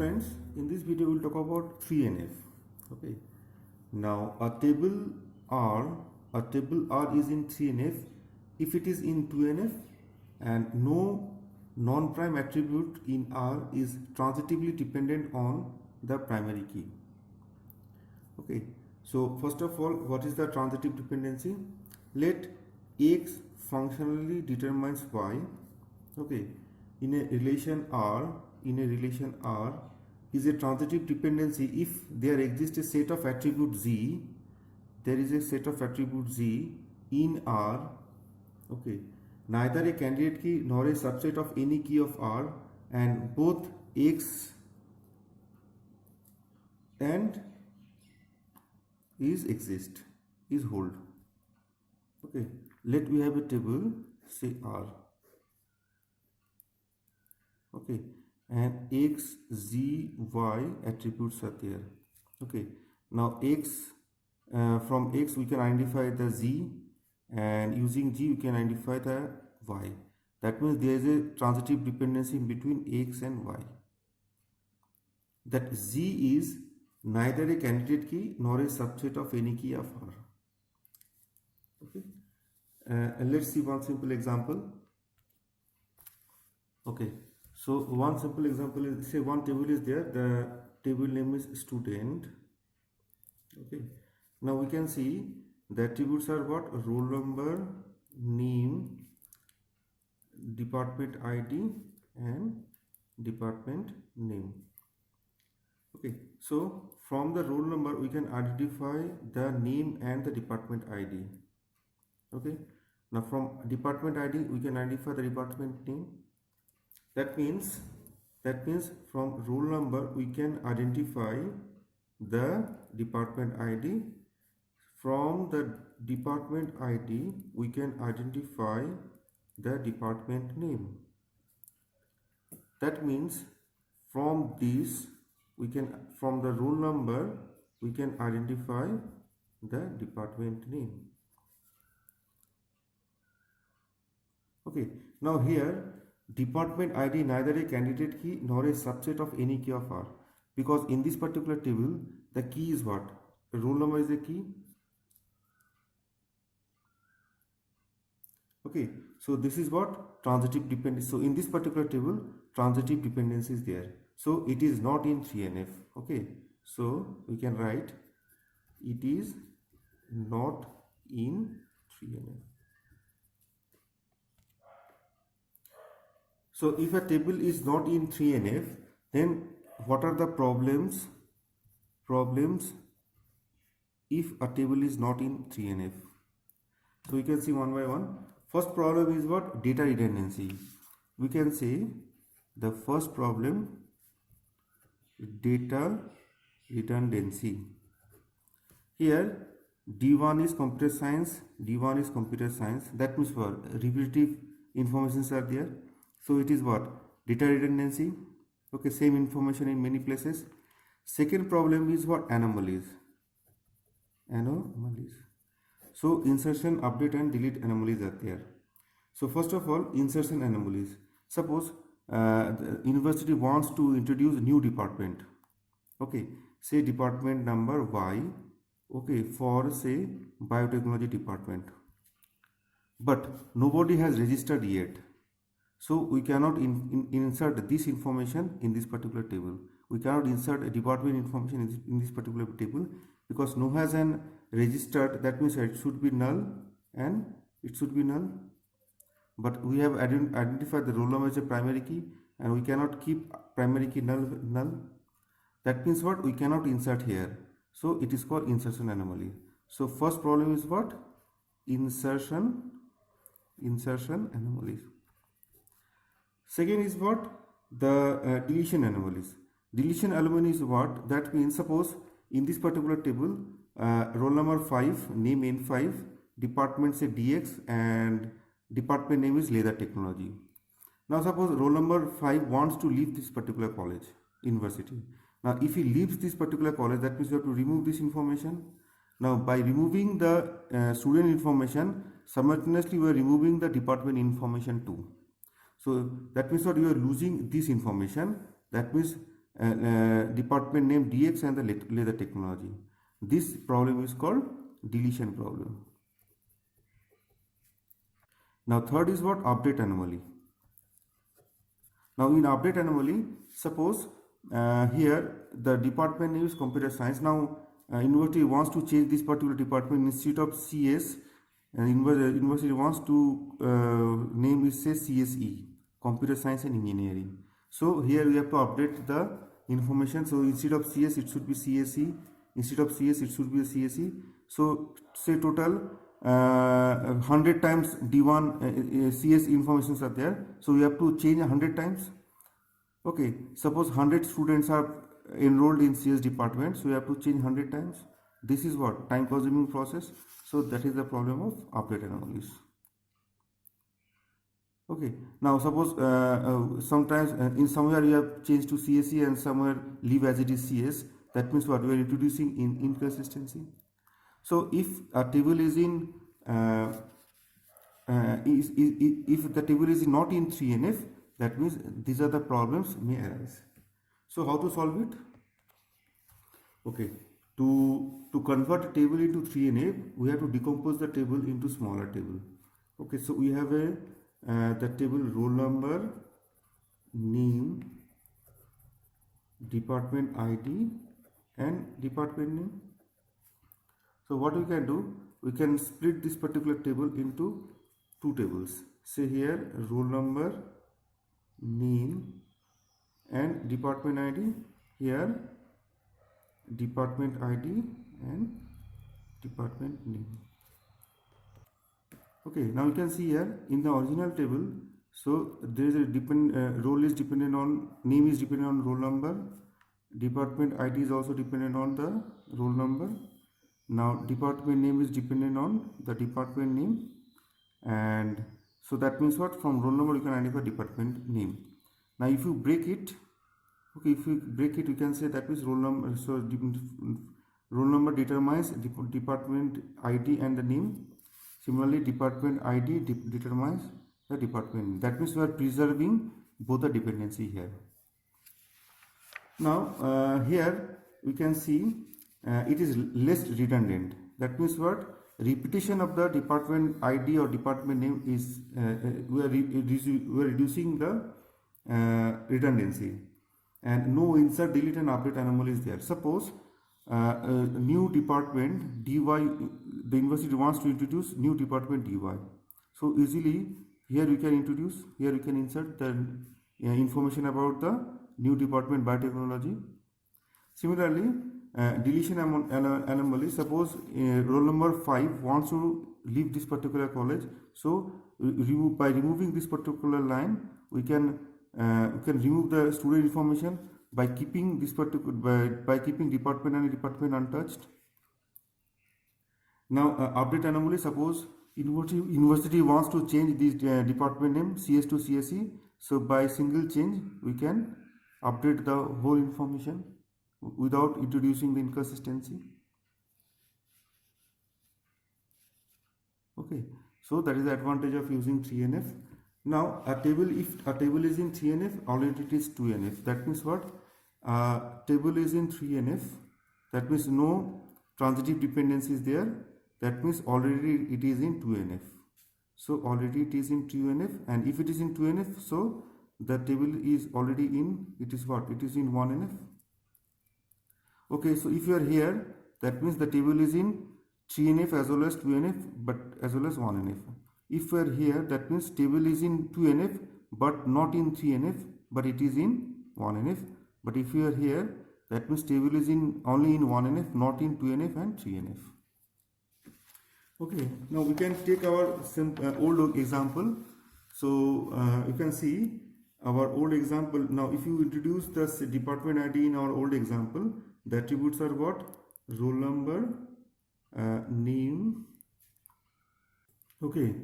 friends, in this video we'll talk about 3NF. Okay. Now a table R is in 3NF if it is in 2NF and no non-prime attribute in R is transitively dependent on the primary key. Okay. So first of all, what is the transitive dependency? Let X functionally determines Y. Okay. In a relation R is a transitive dependency if there exists a set of attributes Z. There is a set of attributes Z in R. Okay. Neither a candidate key nor a subset of any key of R, and both X and is hold. Okay. Let we have a table, say R. Okay, and X, Z, Y attributes are there. Okay, now from X we can identify the Z, and using G we can identify the Y. That means there is a transitive dependency between X and Y. That Z is neither a candidate key nor a subset of any key of R. Okay, and let's see one simple example. Okay. So one simple example is, say one table is there, the table name is student. Okay. Now we can see the attributes are what? Roll number, name, department ID and department name. Okay. So from the roll number we can identify the name and the department ID. Okay. Now from department ID we can identify the department name. That means from roll number we can identify the department ID. From the department ID we can identify the department name. That means from the roll number we can identify the department name. Okay, now here department ID neither a candidate key nor a subset of any key of R, because in this particular table the key is what? Roll number is a key. Okay, so this is what? Transitive dependency. So in this particular table transitive dependency is there, so it is not in 3NF. Okay, so we can write it is not in 3NF. So if a table is not in 3NF, then what are the problems if a table is not in 3NF? So we can see one by one. First problem is what? Data redundancy. We can say the first problem, data redundancy. Here D1 is computer science, D1 is computer science. That means for repetitive informations are there. So it is what? Data redundancy. Okay, same information in many places. Second problem is what? Anomalies. So insertion, update and delete anomalies are there. So first of all, insertion anomalies. Suppose the university wants to introduce a new department. Okay, say department number Y. Okay, for say biotechnology department. But nobody has registered yet. So we cannot insert this information in this particular table. We cannot insert a department information in this particular table because no has an registered. That means it should be null and it should be null. But we have identified the roll number as a primary key and we cannot keep primary key null. That means what? We cannot insert here. So it is called insertion anomaly. So first problem is what? Insertion anomalies. Second is what? The deletion anomalies. Deletion anomaly is what? That means suppose in this particular table roll number 5, name N5, department say DX and department name is leather technology. Now suppose roll number 5 wants to leave this particular college, university. Now if he leaves this particular college, that means you have to remove this information. Now by removing the student information, simultaneously we are removing the department information too. So that means that you are losing this information. That means department name DX and the leather technology. This problem is called deletion problem. Now third is what? Update anomaly. Now in update anomaly, suppose here the department name is computer science. Now university wants to change this particular department instead of CS, and university wants to name is say CSE, computer science and engineering. So here we have to update the information. So instead of CS it should be CSE, instead of CS it should be CSE. So say total 100 times D1 CS informations are there, so we have to change 100 times. Okay, suppose 100 students are enrolled in CS department, so we have to change 100 times. This is what? Time consuming process. So that is the problem of update anomalies. Okay, now suppose sometimes in somewhere you have changed to CSE and somewhere leave as it is CS. That means what? We are introducing inconsistency. So if a table is in if the table is not in 3NF, that means these are the problems may arise. So how to solve it? Okay, to convert a table into 3NF, we have to decompose the table into smaller table. Okay, so we have the table roll number, name, department ID and department name. So what we can do, we can split this particular table into two tables. Say here roll number, name and department ID, here department ID and department name. Okay, now you can see here in the original table, so there is a role is dependent on, name is dependent on roll number, department ID is also dependent on the roll number. Now department name is dependent on the department name, and so that means what? From roll number you can identify department name. Now if you break it, okay, if you break it, you can say that means roll number. So roll number determines department ID and the name. Similarly, department ID determines the department name. That means we are preserving both the dependency here. Now here we can see it is less redundant. That means what? Repetition of the department ID or department name is we are reducing the redundancy, and no insert, delete and update anomaly is there. Suppose a new department DY, the university wants to introduce new department DY. So easily here we can introduce, here we can insert the information about the new department biotechnology. Similarly, deletion anomaly. Suppose roll number 5 wants to leave this particular college, so by removing this particular line, we can remove the student information by keeping this particular by keeping department and department untouched. Now update anomaly. Suppose university wants to change this department name CS to CSE, so by single change we can update the whole information without introducing the inconsistency. Okay, so that is the advantage of using 3NF. Now a table, if a table is in 3NF, already it is 2NF. That means what? Table is in 3NF, that means no transitive dependency is there. That means already it is in 2NF. So already it is in 2NF, and if it is in 2NF, so the table is already in, it is what? It is in 1NF. Okay, so if you are here, that means the table is in 3NF as well as 2NF, but as well as 1NF. If we are here, that means table is in 2NF but not in 3NF, but it is in 1NF. But if you are here, that means table is in only in 1NF, not in 2NF and 3NF. Okay, now we can take our old example. So you can see our old example. Now if you introduce the department ID in our old example, the attributes are what? Roll number, name. Okay,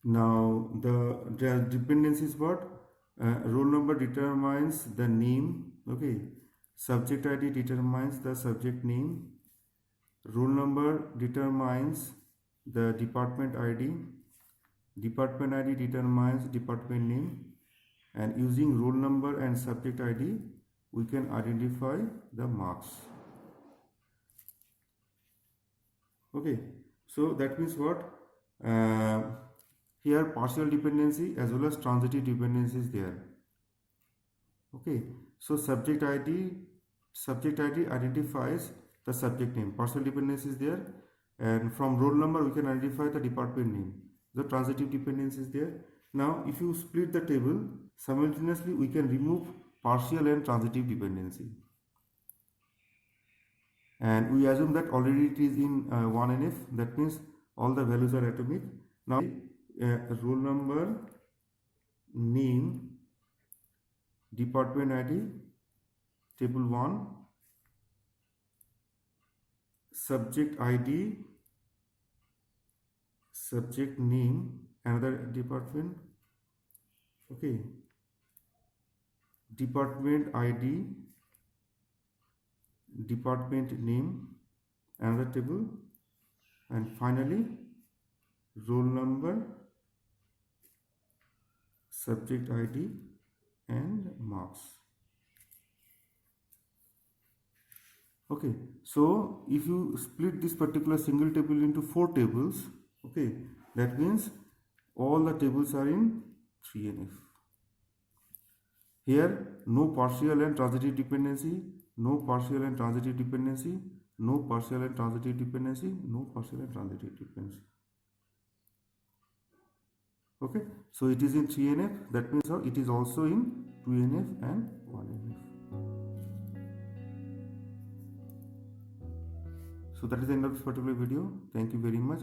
now the dependency is what? Roll number determines the name. Okay, subject ID determines the subject name. Roll number determines the department ID. Department ID determines department name. And using roll number and subject ID, we can identify the marks. Okay, so that means what? Here partial dependency as well as transitive dependency is there. Okay, so subject ID identifies the subject name. Partial dependency is there, and from roll number we can identify the department name. The transitive dependency is there. Now if you split the table, simultaneously we can remove partial and transitive dependency, and we assume that already it is in 1NF. That means all the values are atomic. Now roll number, name, department ID, table 1, subject ID, subject name, another department. Okay, department ID, department name, another table, and finally roll number, subject ID, and marks. Okay, so if you split this particular single table into 4 tables, okay, that means all the tables are in 3NF. Here no partial and transitive dependency, no partial and transitive dependency, no partial and transitive dependency, no partial and transitive dependency. Okay, so it is in 3NF. That means it is also in 2NF and 1NF. So that is the end of this particular video. Thank you very much.